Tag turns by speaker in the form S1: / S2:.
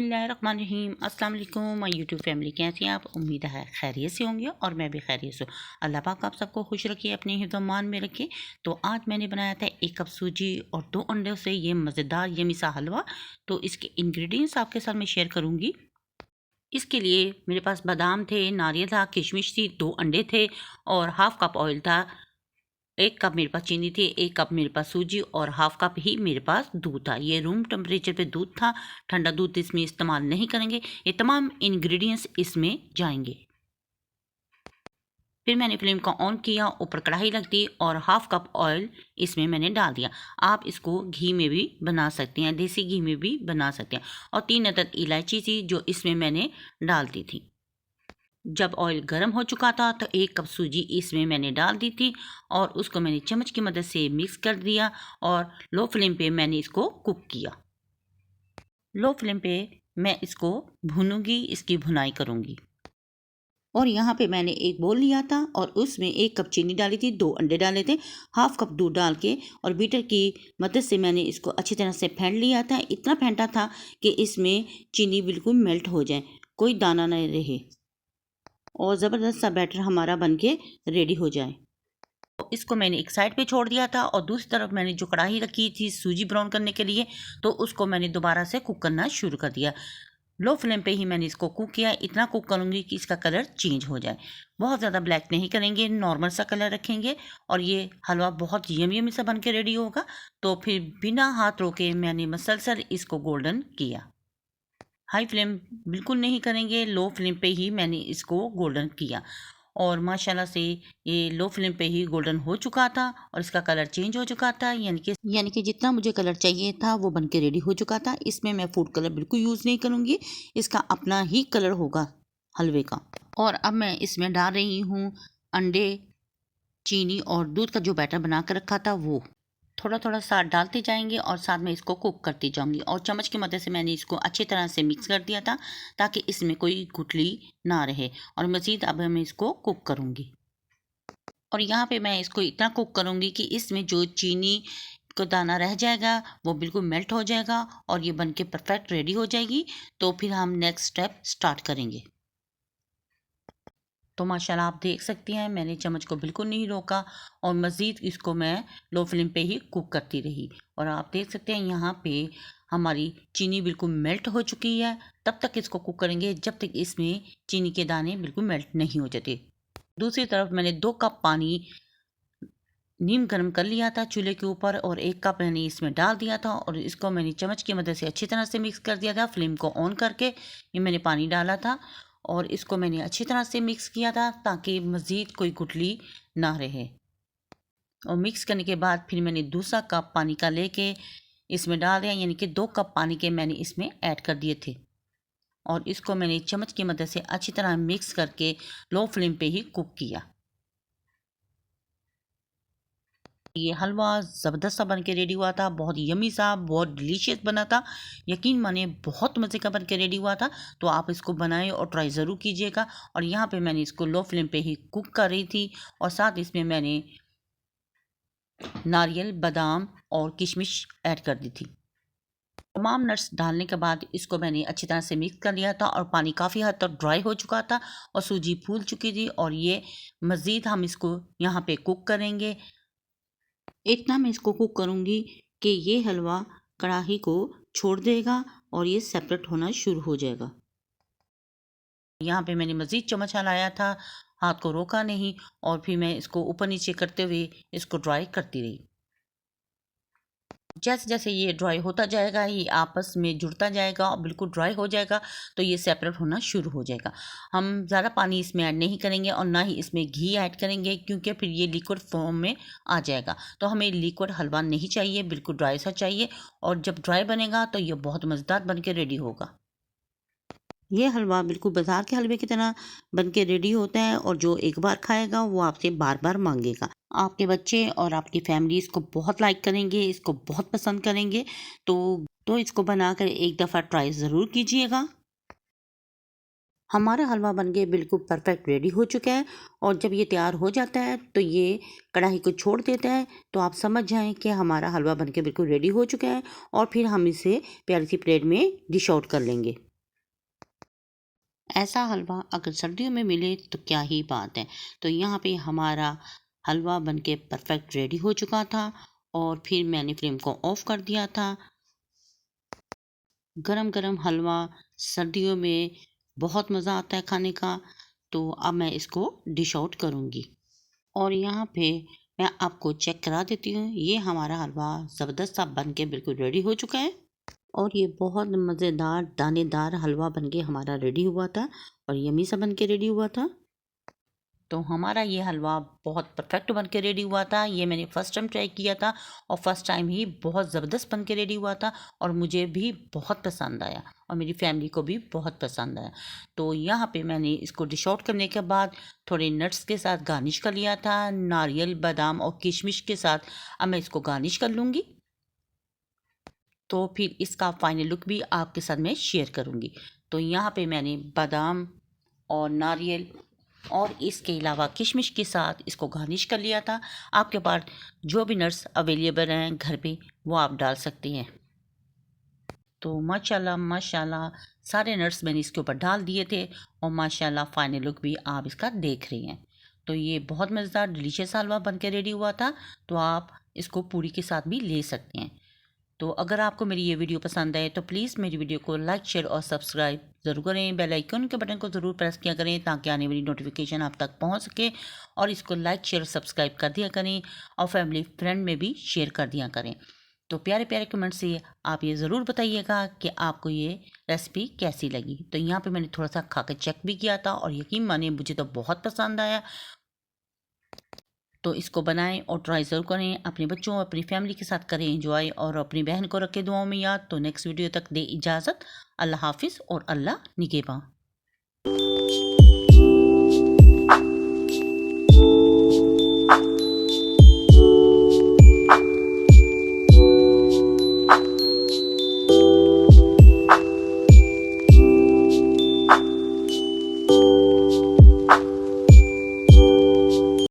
S1: बिस्मिल्लाहिर्रहमानिर्रहीम। अस्सलाम वालेकुम माय यूट्यूब फैमिली, कैसे हैं आप? उम्मीद है खैरियत से होंगे और मैं भी खैरियत से हूँ। अल्लाह पाक आप सबको खुश रखिए, अपने हिफ्ज़-ओ-मान में रखिए। तो आज मैंने बनाया था 1 कप सूजी और 2 अंडों से ये मज़ेदार यमी सा हलवा। तो इसके इंग्रेडिएंट्स आपके साथ मैं शेयर करूँगी। इसके लिए मेरे पास बादाम थे, नारियल था, किशमिश थी, 2 अंडे थे और हाफ़ कप ऑयल था। 1 कप मेरे पास चीनी थी, 1 कप मेरे पास सूजी और हाफ़ कप ही मेरे पास दूध था। ये रूम टेम्परेचर पे दूध था, ठंडा दूध इसमें इस्तेमाल नहीं करेंगे। ये तमाम इंग्रेडिएंट्स इसमें जाएंगे। फिर मैंने फ्लेम को ऑन किया, ऊपर कढ़ाई रख दी और हाफ़ कप ऑयल इसमें मैंने डाल दिया। आप इसको घी में भी बना सकते हैं, देसी घी में भी बना सकते हैं। और 3 अदद इलायची थी जो इसमें मैंने डाल दी थी। जब ऑयल गर्म हो चुका था तो 1 कप सूजी इसमें मैंने डाल दी थी और उसको मैंने चम्मच की मदद से मिक्स कर दिया और लो फ्लेम पे मैंने इसको कुक किया। लो फ्लेम पे मैं इसको भूनूंगी, इसकी भुनाई करूंगी। और यहाँ पे मैंने एक बोल लिया था और उसमें 1 कप चीनी डाली थी, 2 अंडे डाले थे, हाफ़ कप दूध डाल के और बीटर की मदद से मैंने इसको अच्छी तरह से फेंट लिया था। इतना फेंटा था कि इसमें चीनी बिल्कुल मेल्ट हो जाए, कोई दाना नहीं रहे और ज़बरदस्त सा बैटर हमारा बनके रेडी हो जाए। तो इसको मैंने एक साइड पे छोड़ दिया था और दूसरी तरफ मैंने जो कढ़ाई रखी थी सूजी ब्राउन करने के लिए, तो उसको मैंने दोबारा से कुक करना शुरू कर दिया। लो फ्लेम पे ही मैंने इसको कुक किया। इतना कुक करूँगी कि इसका कलर चेंज हो जाए। बहुत ज़्यादा ब्लैक नहीं करेंगे, नॉर्मल सा कलर रखेंगे और ये हलवा बहुत यमी सा बन के रेडी होगा। तो फिर बिना हाथ रोके मैंने मसलसल इसको गोल्डन किया। हाई फ्लेम बिल्कुल नहीं करेंगे, लो फ्लेम पे ही मैंने इसको गोल्डन किया और माशाल्लाह से ये लो फ्लेम पे ही गोल्डन हो चुका था और इसका कलर चेंज हो चुका था, यानी कि जितना मुझे कलर चाहिए था वो बन के रेडी हो चुका था। इसमें मैं फूड कलर बिल्कुल यूज़ नहीं करूँगी, इसका अपना ही कलर होगा हलवे का। और अब मैं इसमें डाल रही हूँ अंडे, चीनी और दूध का जो बैटर बना कर रखा था वो थोड़ा थोड़ा साथ डालते जाएंगे और साथ में इसको कुक करती जाऊंगी। और चम्मच की मदद से मैंने इसको अच्छी तरह से मिक्स कर दिया था ताकि इसमें कोई गुठली ना रहे। और मज़ीद अब मैं इसको कुक करूंगी और यहाँ पे मैं इसको इतना कुक करूंगी कि इसमें जो चीनी को दाना रह जाएगा वो बिल्कुल मेल्ट हो जाएगा और ये बनके परफेक्ट रेडी हो जाएगी। तो फिर हम नेक्स्ट स्टेप स्टार्ट करेंगे। तो माशाल्लाह आप देख सकती हैं मैंने चम्मच को बिल्कुल नहीं रोका और मज़ीद इसको मैं लो फ्लेम पे ही कुक करती रही। और आप देख सकते हैं यहाँ पे हमारी चीनी बिल्कुल मेल्ट हो चुकी है। तब तक इसको कुक करेंगे जब तक इसमें चीनी के दाने बिल्कुल मेल्ट नहीं हो जाते। दूसरी तरफ मैंने 2 कप पानी नीम गर्म कर लिया था चूल्हे के ऊपर और 1 कप मैंने इसमें डाल दिया था और इसको मैंने चम्मच की मदद से अच्छी तरह से मिक्स कर दिया था। फ्लेम को ऑन करके ये मैंने पानी डाला था और इसको मैंने अच्छी तरह से मिक्स किया था ताकि मज़ीद कोई गुठली ना रहे। और मिक्स करने के बाद फिर मैंने दूसरा कप पानी का लेके इसमें डाल दिया, यानी कि 2 कप पानी के मैंने इसमें ऐड कर दिए थे और इसको मैंने चम्मच की मदद से अच्छी तरह मिक्स करके लो फ्लेम पे ही कुक किया। ये हलवा ज़बरदस्त सा बन के रेडी हुआ था, बहुत यमी सा, बहुत डिलीशियस बना था। यकीन मानिए बहुत मज़े का बन के रेडी हुआ था। तो आप इसको बनाएं और ट्राई ज़रूर कीजिएगा। और यहाँ पे मैंने इसको लो फ्लेम पे ही कुक कर रही थी और साथ इसमें मैंने नारियल, बादाम और किशमिश ऐड कर दी थी। तमाम नट्स डालने के बाद इसको मैंने अच्छी तरह से मिक्स कर लिया था और पानी काफ़ी हद तक ड्राई हो चुका था और सूजी फूल चुकी थी। और ये मज़ीद हम इसको यहाँ पे कुक करेंगे। इतना मैं इसको कुक करूँगी कि ये हलवा कढ़ाई को छोड़ देगा और ये सेपरेट होना शुरू हो जाएगा। यहाँ पे मैंने मज़ीद चम्मच हिलाया था, हाथ को रोका नहीं और फिर मैं इसको ऊपर नीचे करते हुए इसको ड्राई करती रही। जैसे जैसे ये ड्राई होता जाएगा ये आपस में जुड़ता जाएगा और बिल्कुल ड्राई हो जाएगा तो ये सेपरेट होना शुरू हो जाएगा। हम ज़्यादा पानी इसमें ऐड नहीं करेंगे और ना ही इसमें घी ऐड करेंगे क्योंकि फिर ये लिक्विड फॉर्म में आ जाएगा। तो हमें लिक्विड हलवा नहीं चाहिए, बिल्कुल ड्राई सा चाहिए। और जब ड्राई बनेगा तो ये बहुत मज़ेदार बन के रेडी होगा। ये हलवा बिल्कुल बाज़ार के हलवे की तरह बन के रेडी होता है और जो एक बार खाएगा वो आपसे बार बार मांगेगा। आपके बच्चे और आपकी फैमिली इसको बहुत लाइक करेंगे, इसको बहुत पसंद करेंगे। तो इसको बनाकर एक दफ़ा ट्राई ज़रूर कीजिएगा। हमारा हलवा बन के बिल्कुल परफेक्ट रेडी हो चुका है और जब ये तैयार हो जाता है तो ये कढ़ाई को छोड़ देता है तो आप समझ जाएं कि हमारा हलवा बन के बिल्कुल रेडी हो चुका है। और फिर हम इसे प्यारी सी प्लेट में डिश आउट कर लेंगे। ऐसा हलवा अगर सर्दियों में मिले तो क्या ही बात है। तो यहाँ पे हमारा हलवा बनके परफेक्ट रेडी हो चुका था और फिर मैंने फ्लेम को ऑफ कर दिया था। गरम गरम हलवा सर्दियों में बहुत मज़ा आता है खाने का। तो अब मैं इसको डिश आउट करूँगी और यहाँ पे मैं आपको चेक करा देती हूँ। ये हमारा हलवा ज़बरदस्त सा बन के बिल्कुल रेडी हो चुका है और ये बहुत मज़ेदार दानेदार हलवा बन के हमारा रेडी हुआ था और यमी सा बन के रेडी हुआ था। तो हमारा ये हलवा बहुत परफेक्ट बन के रेडी हुआ था। ये मैंने फ़र्स्ट टाइम ट्राई किया था और फर्स्ट टाइम ही बहुत ज़बरदस्त बन के रेडी हुआ था और मुझे भी बहुत पसंद आया और मेरी फैमिली को भी बहुत पसंद आया। तो यहाँ पे मैंने इसको डिश आउट करने के बाद थोड़े नट्स के साथ गार्निश कर लिया था, नारियल, बादाम और किशमिश के साथ। अब मैं इसको गार्निश कर लूँगी तो फिर इसका फाइनल लुक भी आपके साथ मैं शेयर करूँगी। तो यहाँ पे मैंने बादाम और नारियल और इसके अलावा किशमिश के साथ इसको गार्निश कर लिया था। आपके पास जो भी नट्स अवेलेबल हैं घर पे वो आप डाल सकते हैं। तो माशाल्लाह माशाल्लाह सारे नट्स मैंने इसके ऊपर डाल दिए थे और माशाल्लाह फाइनल लुक भी आप इसका देख रही हैं। तो ये बहुत मज़ेदार डिलीशियस हलवा बन के रेडी हुआ था। तो आप इसको पूरी के साथ भी ले सकते हैं। तो अगर आपको मेरी ये वीडियो पसंद आए तो प्लीज़ मेरी वीडियो को लाइक, शेयर और सब्सक्राइब ज़रूर करें। बेल आइकन के बटन को ज़रूर प्रेस किया करें ताकि आने वाली नोटिफिकेशन आप तक पहुंच सके और इसको लाइक, शेयर, सब्सक्राइब कर दिया करें और फैमिली फ्रेंड में भी शेयर कर दिया करें। तो प्यारे प्यारे कमेंट से आप ये ज़रूर बताइएगा कि आपको ये रेसिपी कैसी लगी। तो यहाँ पे मैंने थोड़ा सा खा के चेक भी किया था और यकीन मानिए मुझे तो बहुत पसंद आया। तो इसको बनाएं और ट्राई ज़रूर करें। अपने बच्चों और अपनी फैमिली के साथ करें एंजॉय और अपनी बहन को रखें दुआओं में याद। तो नेक्स्ट वीडियो तक दे इजाज़त। अल्लाह हाफिज़ और अल्लाह निगहबान।